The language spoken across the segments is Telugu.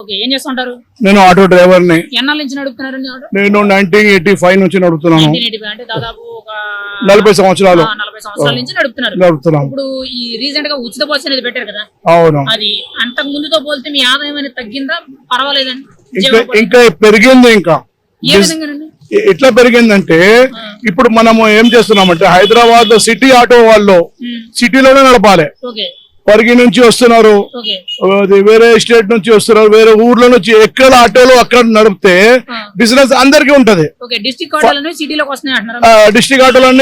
ఓకే, ఏం చేస్తుంటారు? నేను ఆటో డ్రైవర్ ని. ఎన్నాళ్ళ నుంచి నడుపుతున్నారండి ఆటో? నేను 1985 నుంచి నడుపుతున్నాను. 1985 అంటే దాదాపు ఒక 40 సంవత్సరాలు 40 సంవత్సరాల నుంచి నడుపుతున్నారు. ఇప్పుడు ఈ రీసెంట్ గా ఉచిత బస్సు అనేది పెట్టారు కదా, అవును, అది అంతకు ముందుతో పోలితే మీ ఆదాయం అనేది తగ్గిందా పర్వాలేదండి? ఇంకా పెరిగింది. ఇంకా ఏ విధంగానండి? ఎట్లా పెరిగిందంటే ఇప్పుడు మనము ఏం చేస్తున్నామంటే హైదరాబాద్ లో సిటీ ఆటో వాళ్ళు సిటీలోనే నడపాలి. పరిగి నుంచి వస్తున్నారు, వేరే స్టేట్ నుంచి వస్తున్నారు, వేరే ఊర్ల నుంచి ఎక్కడ ఆటోలు అక్కడ నడిపితే బిజినెస్ అందరికి ఉంటది. డిస్ట్రిక్ట్ ఆటోలన్నీ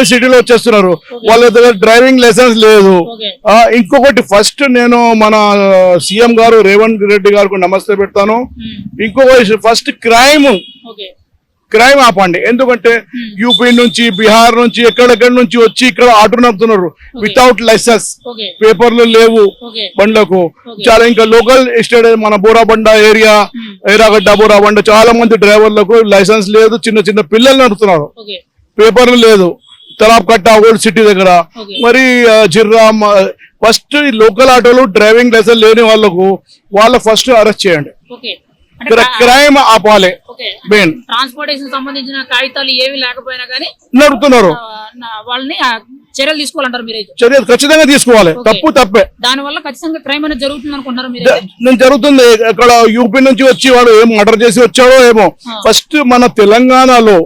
సిటీలో వచ్చేస్తున్నారు. వాళ్ళ దగ్గర డ్రైవింగ్ లైసెన్స్ లేదు. ఇంకొకటి ఫస్ట్ నేను మన సీఎం గారు రేవంత్ రెడ్డి గారికి నమస్తే పెడతాను. ఇంకొకటి ఫస్ట్ క్రైమ్ ఆపండి. ఎందుకంటే యూపీ నుంచి బిహార్ నుంచి ఎక్కడెక్కడి నుంచి వచ్చి ఇక్కడ ఆటో నడుపుతున్నారు వితౌట్ లైసెన్స్, పేపర్లు లేవు బండ్లకు. చాలా ఇంకా లోకల్ ఎస్టేట్ మన బోరాబండ ఏరియా, ఎర్రగడ్డ బోరాబండ చాలా మంది డ్రైవర్లకు లైసెన్స్ లేదు. చిన్న చిన్న పిల్లలు నడుపుతున్నారు, పేపర్లు లేదు. తలాబ్ కట్ట ఓల్డ్ సిటీ దగ్గర మరి జిర్రా. ఫస్ట్ లోకల్ ఆటోలు డ్రైవింగ్ లైసెన్స్ లేని వాళ్ళ ఫస్ట్ అరెస్ట్ చేయండి. క్రైమ్ ఆపాలి. మెయిన్ ట్రాన్స్పోర్టేషన్ సంబంధించిన కాగితాలు ఏవి లేకపోయినా కానీ నడుపుతున్నారు, వాళ్ళని చర్యలు తీసుకోవాలంటారు మీరు? చర్యలు ఖచ్చితంగా తీసుకోవాలి. తప్పే. దాని వల్ల ఖచ్చితంగా క్రైమ్ అనేది జరుగుతుంది అనుకుంటున్నారు మీరు? నేను జరుగుతుంది. ఇక్కడ యూపీ నుంచి వచ్చి వాడు ఏం మర్డర్ చేసి వచ్చాడో ఏమో. ఫస్ట్ మన తెలంగాణలో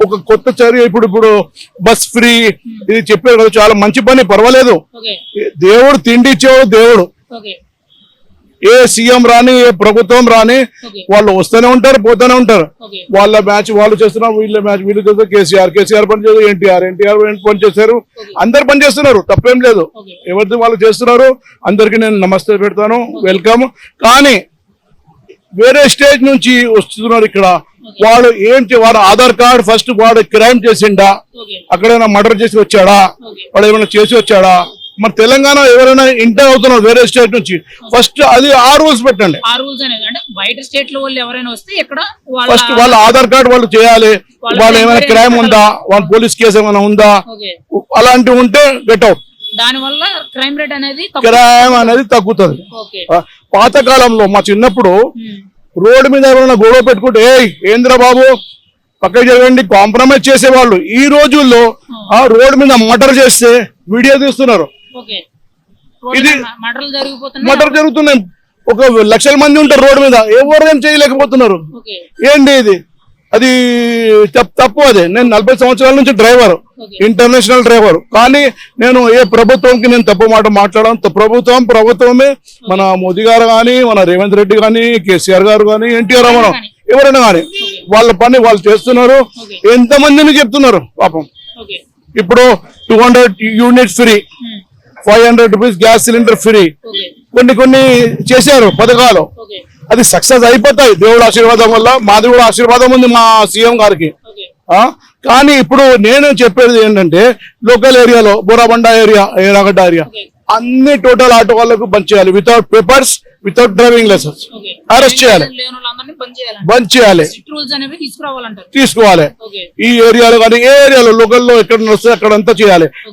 ఒక కొత్త చర్య ఇప్పుడు బస్ ఫ్రీ ఇది చెప్పారు కదా, చాలా మంచి పని, పర్వాలేదు. దేవుడు తిండి ఇచ్చేవాడు దేవుడు. ఏ సీఎం రాని ఏ ప్రభుత్వం రాని వాళ్ళు వస్తూనే ఉంటారు, పోతూనే ఉంటారు. వాళ్ళ మ్యాచ్ వాళ్ళు చేస్తున్నారు, వీళ్ళ మ్యాచ్ వీళ్ళు చేస్తారు. కేసీఆర్ పని చేస్తారు, ఎన్టీఆర్ పని చేస్తారు. అందరు పని చేస్తున్నారు, తప్పేం లేదు. ఎవరిది వాళ్ళు చేస్తున్నారు. అందరికి నేను నమస్తే పెడతాను, వెల్కమ్. కానీ వేరే స్టేట్ నుంచి వస్తున్నారు ఇక్కడ. వాడు వాడు ఆధార్ కార్డ్ ఫస్ట్ వాడు క్రైమ్ చేసిండా, అక్కడైనా మర్డర్ చేసి వచ్చాడా, వాడు ఏమైనా చేసి వచ్చాడా? మరి తెలంగాణ ఎవరైనా ఇంటర్ అవుతున్నారు వేరే స్టేట్ నుంచి, ఫస్ట్ అది ఆ రూల్స్ పెట్టండి. బయట స్టేట్ లో వాళ్ళు ఎవరైనా వస్తే ఇక్కడ ఫస్ట్ వాళ్ళ ఆధార్ కార్డ్ వాళ్ళు చేయాలి. వాళ్ళు ఏమైనా క్రైమ్ ఉందా, వాళ్ళ పోలీస్ కేసు ఏమైనా ఉందా, అలాంటివి ఉంటే గెట్ అవుట్. దాని వల్ల క్రైమ్ అనేది తగ్గుతుంది. పాతకాలంలో మా చిన్నప్పుడు రోడ్డు మీద ఎవరైనా గొడవ పెట్టుకుంటే ఏంద్ర బాబు పక్కకి జరగండి కాంప్రమైజ్ చేసేవాళ్ళు. ఈ రోజుల్లో ఆ రోడ్డు మీద మర్డర్ చేస్తే వీడియో తీస్తున్నారు. ఇది మర్డర్ జరుగుతున్నాయి. 1 లక్షల మంది ఉంటారు రోడ్డు మీద, ఎవరు ఏం చేయలేకపోతున్నారు. ఏంటి ఇది? అది తప్పు. అదే నేను 40 సంవత్సరాల నుంచి డ్రైవర్, ఇంటర్నేషనల్ డ్రైవర్. కానీ నేను ఏ ప్రభుత్వంకి నేను తప్పు మాట మాట్లాడాను. ప్రభుత్వమే మన మోదీ గారు కానీ, మన రేవంత్ రెడ్డి కానీ, కేసీఆర్ గారు కానీ, ఎన్టీఆర్ రామారావు ఎవరైనా కానీ వాళ్ళ పని వాళ్ళు చేస్తున్నారు. ఎంతమందిని చెప్తున్నారు పాపం. ఇప్పుడు 200 units free, 500 rupees gas cylinder free, కొన్ని చేశారు పథకాలు. అది సక్సెస్ అయిపోతాయి దేవుడు ఆశీర్వాదం వల్ల. మాది కూడా ఆశీర్వాదం ఉంది మా సీఎం గారికి. కానీ ఇప్పుడు నేను చెప్పేది ఏంటంటే లోకల్ ఏరియాలో బోరాబండ ఏరియా, ఎర్రగడ్డ ఏరియా అన్ని టోటల్ ఆటో వాళ్ళకు బంద్ చేయాలి. Without papers, without driving licence arrest చేయాలి, బంద్ చేయాలి, తీసుకోవాలి. ఈ ఏరియాలో కానీ ఏ ఏరియాలో లోకల్లో ఎక్కడ వస్తే అక్కడంతా చేయాలి.